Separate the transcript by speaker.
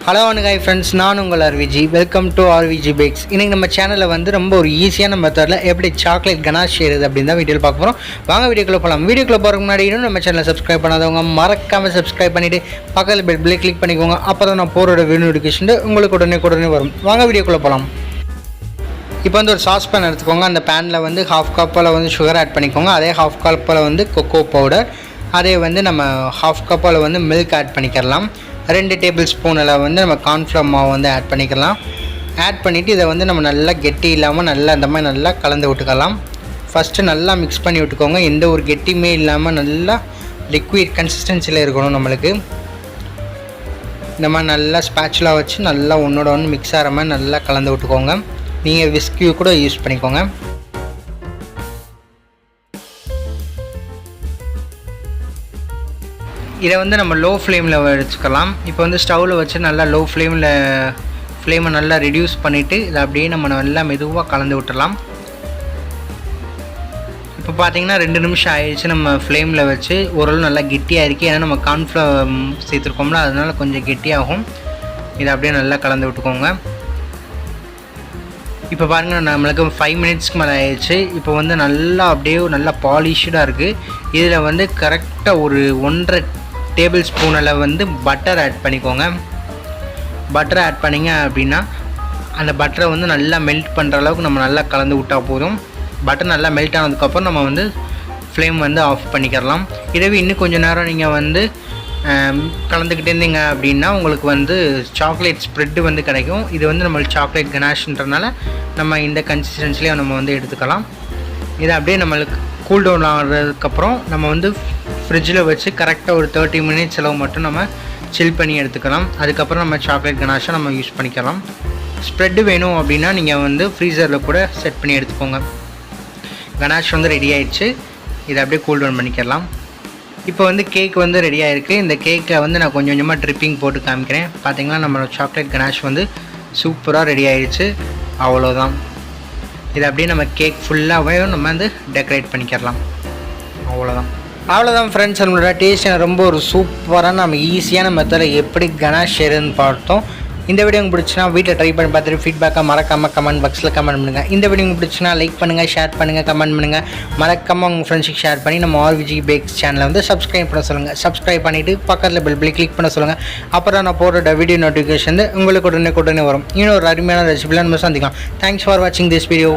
Speaker 1: Hello hi friends, நான் உங்கள் RVG. Welcome to RVG'S. இன்றைக்கி நம்ம சேனலில் வந்து ரொம்ப ஒரு ஈஸியான மெத்தடில் எப்படி சாக்லேட் கனாஷ் செய்கிறது அப்படின்னு தான் வீடியோவில் பார்க்க போகிறோம். வாங்க வீடியோக்குள்ளே போகலாம். வீடியோக்குள்ளே போகிறதுக்கு முன்னாடி இன்னும் நம்ம சேனலை சப்ஸ்கிரைப் பண்ணாதவங்க மறக்காமல் சப்ஸ்கிரைப் பண்ணிவிட்டு பக்கத்தில் பெல்லை கிளிக் பண்ணிக்கோங்க. அப்போ தான் நான் போகிற வீடியோ நோட்டிஃபிகேஷன் உங்களுக்கு உடனே வரும். வாங்க வீடியோக்குள்ளே போகலாம். இப்போ வந்து ஒரு சாஸ் பேன் எடுத்துக்கோங்க. அந்த பேனில் வந்து 1/2 கப்பில் வந்து சுகர் ஆட் பண்ணிக்கோங்க. அதே 1/2 கப்பில் வந்து கொக்கோ பவுடர், அதே வந்து நம்ம 1/2 கப்பில் வந்து மில்க் ஆட் பண்ணிக்கலாம். 2 டேபிள் ஸ்பூனில் வந்து நம்ம கார்ன்ஃப்ளவர் மாவு வந்து ஆட் பண்ணிக்கலாம். ஆட் பண்ணிவிட்டு இதை வந்து நம்ம நல்லா கெட்டி இல்லாமல் நல்லா அந்த மாதிரி நல்லா கலந்து விட்டுக்கலாம். ஃபஸ்ட்டு நல்லா மிக்ஸ் பண்ணி விட்டுக்கோங்க. எந்த ஒரு கெட்டியுமே இல்லாமல் நல்லா லிக்விட் கன்சிஸ்டன்சியில் இருக்கணும். நம்மளுக்கு இந்த மாதிரி நல்லா ஸ்பேச்சுலா வச்சு நல்லா ஒன்றோட ஒன்று மிக்ஸ் ஆகிற மாதிரி நல்லா கலந்து விட்டுக்கோங்க. நீங்கள் விஸ்கியூ கூட யூஸ் பண்ணிக்கோங்க. இதை வந்து நம்ம லோ ஃப்ளேமில் வச்சுக்கலாம். இப்போ வந்து ஸ்டவ்வில் வச்சு நல்லா லோ ஃப்ளேமை நல்லா ரெடியூஸ் பண்ணிவிட்டு இதை அப்படியே நம்ம நல்லா மெதுவாக கலந்து விட்டுடலாம். இப்போ பார்த்தீங்கன்னா 2 நிமிஷம் ஆயிடுச்சு. நம்ம ஃப்ளேமில் வச்சு ஓரளவு நல்லா கெட்டியாக இருக்குது. ஏன்னா நம்ம கார்ன்ஃப்ளவர் சேர்த்துருக்கோம்ல, அதனால கொஞ்சம் கெட்டியாகும். இதை அப்படியே நல்லா கலந்து விட்டுக்கோங்க. இப்போ பாருங்கள், நம்மளுக்கு 5 மினிட்ஸ்க்கு மேலே ஆயிடுச்சு. இப்போ வந்து நல்லா அப்படியே நல்லா பாலிஷ்டாக இருக்குது. இதில் வந்து கரெக்டாக ஒரு 1.5 டேபிள் ஸ்பூனில் வந்து பட்டர் ஆட் பண்ணிக்கோங்க. பட்டர் ஆட் பண்ணிங்க அப்படின்னா அந்த பட்டரை வந்து நல்லா மெல்ட் பண்ணுற அளவுக்கு நம்ம நல்லா கலந்து விட்டால் போதும். பட்டர் நல்லா மெல்ட் ஆனதுக்கப்புறம் நம்ம வந்து ஃப்ளேம் வந்து ஆஃப் பண்ணிக்கிறலாம். இதவே இன்னும் கொஞ்சம் நேரம் நீங்கள் வந்து கலந்துக்கிட்டே இருந்தீங்க அப்படின்னா உங்களுக்கு வந்து சாக்லேட் ஸ்ப்ரெட்டு வந்து கிடைக்கும். இது வந்து நம்மளுக்கு சாக்லேட் கனாஷ்ன்றனால நம்ம இந்த கன்சிஸ்டன்சிலேயே நம்ம வந்து எடுத்துக்கலாம். இதை அப்படியே நம்மளுக்கு கூல் டவுன் ஆகிறதுக்கப்புறம் நம்ம வந்து ஃப்ரிட்ஜில் வச்சு கரெக்டாக ஒரு 30 மினிட்ஸ் அளவு மட்டும் நம்ம சில் பண்ணி எடுத்துக்கலாம். அதுக்கப்புறம் நம்ம சாக்லேட் கனாஷை நம்ம யூஸ் பண்ணிக்கலாம். ஸ்ப்ரெட்டு வேணும் அப்படின்னா நீங்கள் வந்து ஃப்ரீசரில் கூட செட் பண்ணி எடுத்துக்கோங்க. கனாஷ் வந்து ரெடி ஆகிடுச்சு. இதை அப்படியே கூல் டவுன் பண்ணிக்கலாம். இப்போ வந்து கேக் வந்து ரெடி ஆகிருக்கு. இந்த கேக்கில் வந்து நான் கொஞ்சம் கொஞ்சமாக ட்ரிப்பிங் போட்டு காமிக்கிறேன். பார்த்தீங்கன்னா நம்மளோட சாக்லேட் கனாஷ் வந்து சூப்பராக ரெடி ஆகிடுச்சு. அவ்வளோதான். இதை அப்படியே நம்ம கேக் ஃபுல்லாகவே நம்ம வந்து டெக்கரேட் பண்ணிக்கலாம். அவ்வளோதான் ஃப்ரெண்ட்ஸ், நம்மளோட டேஸ்ட் ரொம்ப ஒரு சூப்பரான நம்ம ஈஸியான மெத்தடில் எப்படி கனாஷ் செய்கிறதுன்னு பார்த்தோம். இந்த வீடியோ உங்களுக்கு பிடிச்சினா வீட்டில் ட்ரை பண்ணி பார்த்துட்டு ஃபீட்பேக்காக மறக்காமல் கமெண்ட் பாக்ஸில் கமெண்ட் பண்ணுங்கள். இந்த வீடியோ உங்களுக்கு பிடிச்சினா லைக் பண்ணுங்கள், ஷேர் பண்ணுங்கள், கமெண்ட் பண்ணுங்கள். மறக்காமல் உங்கள் ஃப்ரெண்ட்ஸுக்கு ஷேர் பண்ணி நம்ம RVG'S சேனலை வந்து சப்ஸ்கிரைப் பண்ண சொல்லுங்கள். சப்ஸ்கிரைப் பண்ணிவிட்டு பக்கத்தில் பெல் கிளிக் பண்ண சொல்லுங்கள். அப்புறம் நான் போடுற வீடியோ நோட்டிஃபிகேஷன் உங்களுக்கு உடனே வரும். இன்னும் ஒரு அருமையான ரெசிபியில் நம்ம சந்திக்கலாம். தேங்க்ஸ் ஃபார் வாட்சிங் திஸ் வீடியோ.